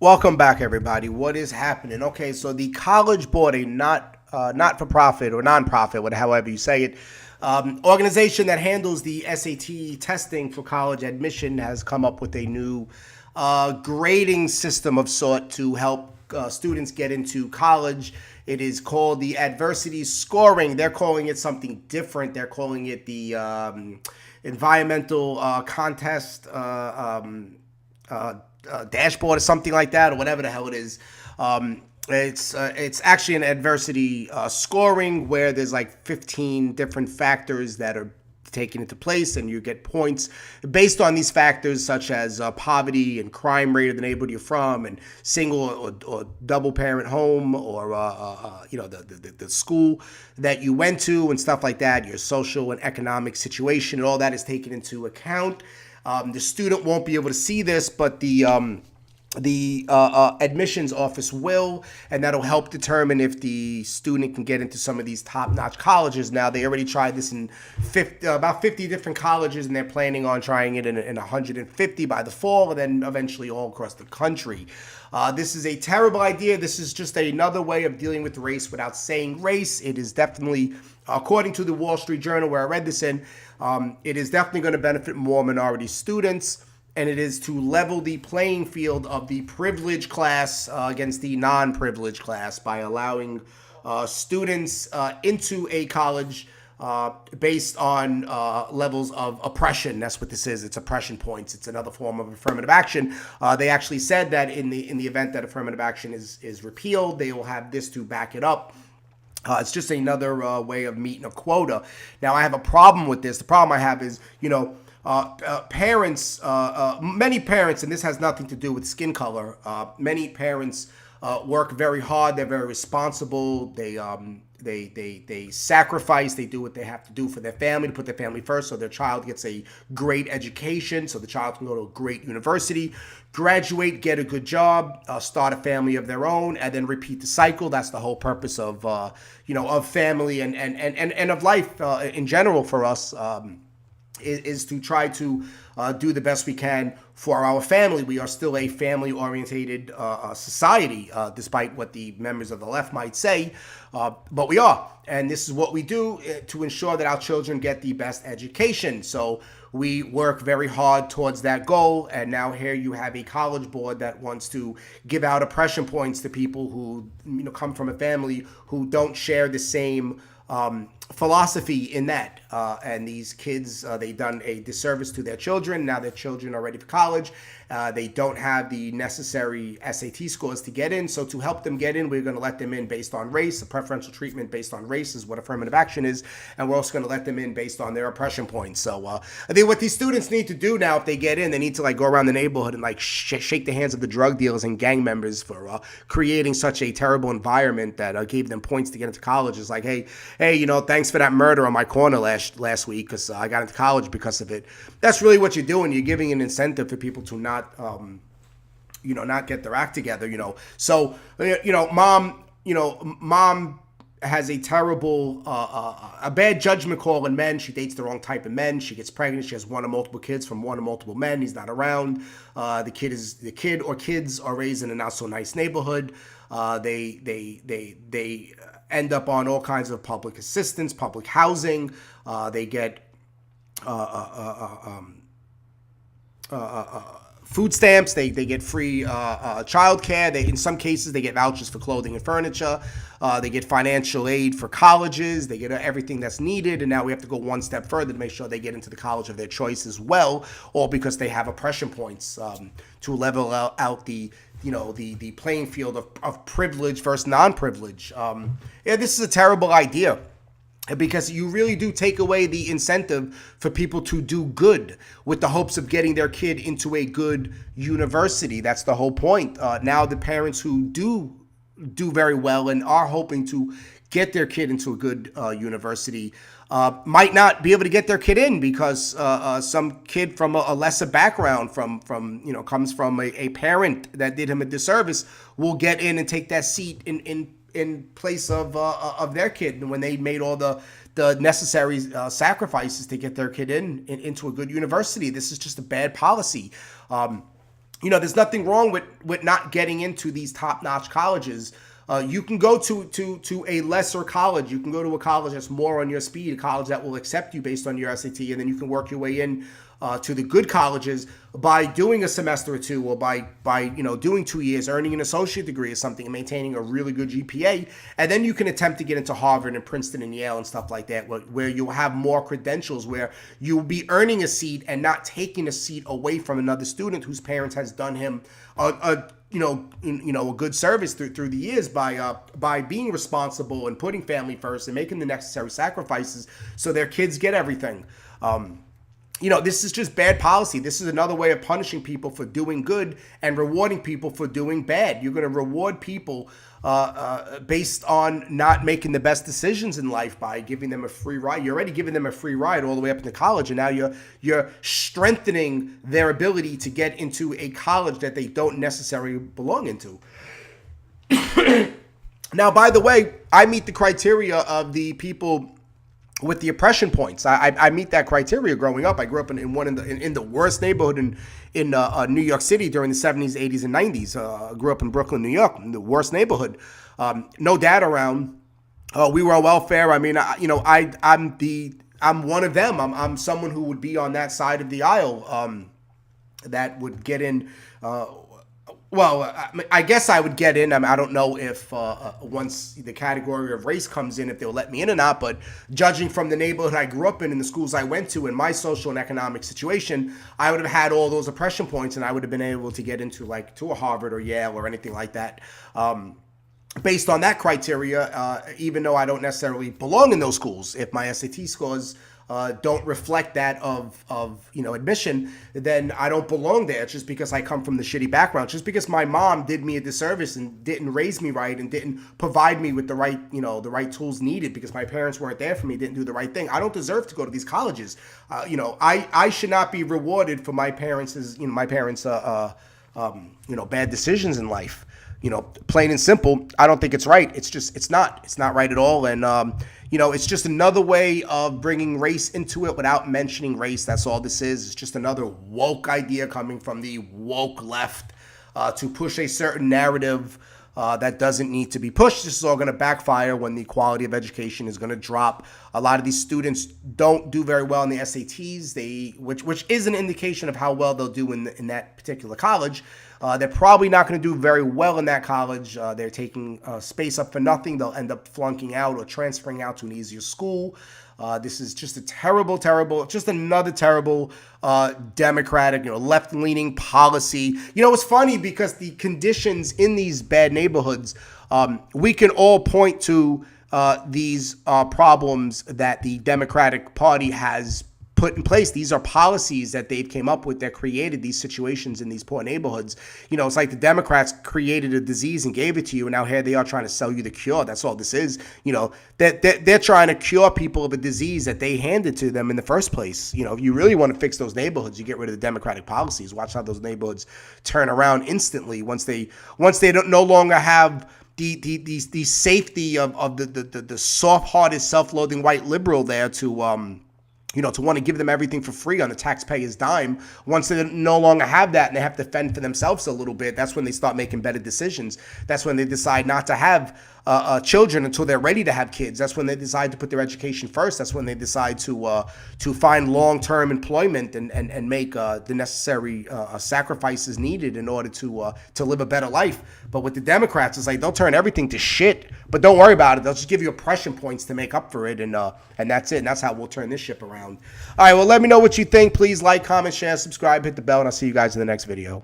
Welcome back, everybody. What is happening? Okay, so the College Board, a not for profit or nonprofit, however you say it, organization that handles the SAT testing for college admission, has come up with a new grading system of sort to help students get into college. It is called the adversity scoring. They're calling it something different. They're calling it the environmental contest. Dashboard or something like that, or whatever the hell it is. It's actually an adversity scoring where there's like 15 different factors that are taken into place, and you get points based on these factors, such as poverty and crime rate of the neighborhood you're from, and single or double parent home, or the school that you went to, and stuff like that. Your social and economic situation, and all that is taken into account. The student won't be able to see this, but the admissions office will, and that'll help determine if the student can get into some of these top-notch colleges. Now, they already tried this in about 50 different colleges, and they're planning on trying it in 150 by the fall, and then eventually all across the country. This is a terrible idea. This is just another way of dealing with race without saying race. It is definitely, according to the Wall Street Journal, where I read this in, it is definitely going to benefit more minority students, and it is to level the playing field of the privileged class against the non-privileged class by allowing students into a college based on levels of oppression. That's what this is. It's oppression points. It's another form of affirmative action. They actually said that in the event that affirmative action is repealed, they will have this to back it up. It's just another way of meeting a quota. Now, I have a problem with this. The problem I have is, parents, many parents, and this has nothing to do with skin color, many parents work very hard. They're very responsible. They sacrifice. They do what they have to do for their family, to put their family first, so their child gets a great education, so the child can go to a great university, graduate, get a good job, start a family of their own, and then repeat the cycle. That's the whole purpose of of family and of life in general for us. Is to try to do the best we can for our family. We are still a family-orientated society, despite what the members of the left might say, but we are. And this is what we do to ensure that our children get the best education. So we work very hard towards that goal, and now here you have a college board that wants to give out oppression points to people who come from a family who don't share the same philosophy in that. And these kids, they've done a disservice to their children. Now their children are ready for college. They don't have the necessary SAT scores to get in. So to help them get in, we're going to let them in based on race. A preferential treatment based on race is what affirmative action is. And we're also going to let them in based on their oppression points. So I think what these students need to do now, if they get in, they need to go around the neighborhood and shake the hands of the drug dealers and gang members for creating such a terrible environment that gave them points to get into college. It's like, hey, thanks for that murder on my corner last week, because I got into college because of it. That's really what you're doing. You're giving an incentive for people to not get their act together. So mom has a terrible, a bad judgment call in men. She dates the wrong type of men. She gets pregnant. She has one or multiple kids from one or multiple men. He's not around. The kid or kids are raised in a not so nice neighborhood. They end up on all kinds of public assistance, public housing. They get food stamps. They get free child care. In some cases, they get vouchers for clothing and furniture. They get financial aid for colleges. They get everything that's needed. And now we have to go one step further to make sure they get into the college of their choice as well, all because they have oppression points to level out the playing field of privilege versus non-privilege. This is a terrible idea, because you really do take away the incentive for people to do good with the hopes of getting their kid into a good university. That's the whole point. Now the parents who do very well and are hoping to get their kid into a good university might not be able to get their kid in because some kid from a lesser background, comes from a parent that did him a disservice, will get in and take that seat in place of their kid, and when they made all the necessary sacrifices to get their kid into a good university. This is just a bad policy. there's nothing wrong with not getting into these top-notch colleges. You can go to a lesser college. You can go to a college that's more on your speed, a college that will accept you based on your SAT, and then you can work your way in to the good colleges by doing a semester or two, or by doing 2 years, earning an associate degree or something, and maintaining a really good GPA, and then you can attempt to get into Harvard and Princeton and Yale and stuff like that, where you'll have more credentials, where you'll be earning a seat and not taking a seat away from another student whose parents has done him a good service through the years by being responsible and putting family first and making the necessary sacrifices so their kids get everything. This is just bad policy. This is another way of punishing people for doing good and rewarding people for doing bad. You're going to reward people based on not making the best decisions in life by giving them a free ride. You're already giving them a free ride all the way up into college, and now you're strengthening their ability to get into a college that they don't necessarily belong into. Now, by the way, I meet the criteria of the people with the oppression points. I meet that criteria growing up. I grew up in the worst neighborhood in New York City during the 70s, 80s, and 90s. I grew up in Brooklyn, New York, in the worst neighborhood. No dad around. We were on welfare. I mean, I'm one of them. I'm someone who would be on that side of the aisle that would get in. I guess I would get in. I don't know if once the category of race comes in, if they'll let me in or not. But judging from the neighborhood I grew up in and the schools I went to and my social and economic situation, I would have had all those oppression points, and I would have been able to get into to a Harvard or Yale or anything like that. Based on that criteria, even though I don't necessarily belong in those schools, if my SAT scores don't reflect that of admission, then I don't belong there. It's just because I come from the shitty background, just because my mom did me a disservice and didn't raise me right and didn't provide me with the right tools needed, because my parents weren't there for me, didn't do the right thing. I don't deserve to go to these colleges. I should not be rewarded for my parents' bad decisions in life. Plain and simple. I don't think it's right. It's not right at all. And, it's just another way of bringing race into it without mentioning race. That's all this is. It's just another woke idea coming from the woke left to push a certain narrative that doesn't need to be pushed. This is all going to backfire when the quality of education is going to drop. A lot of these students don't do very well in the SATs, which is an indication of how well they'll do in that particular college. They're probably not going to do very well in that college. They're taking space up for nothing. They'll end up flunking out or transferring out to an easier school. This is just just another terrible Democratic, left-leaning policy. It's funny because the conditions in these bad neighborhoods, we can all point to these problems that the Democratic Party has put in place. These are policies that they've came up with that created these situations in these poor neighborhoods. It's like the Democrats created a disease and gave it to you, and now here they are trying to sell you the cure. That's all this is. They're trying to cure people of a disease that they handed to them in the first place. If you really want to fix those neighborhoods, you get rid of the Democratic policies. Watch how those neighborhoods turn around instantly once they no longer have the safety of the soft-hearted, self-loathing white liberal there to want to give them everything for free on the taxpayer's dime. Once they no longer have that and they have to fend for themselves a little bit, that's when they start making better decisions. That's when they decide not to have children until they're ready to have kids. That's when they decide to put their education first. That's when they decide to find long-term employment and make the necessary sacrifices needed in order to live a better life. But with the Democrats, it's like they'll turn everything to shit, but don't worry about it. They'll just give you oppression points to make up for it, and that's it. And that's how we'll turn this ship around. All right, well, let me know what you think. Please like, comment, share, subscribe, hit the bell, and I'll see you guys in the next video.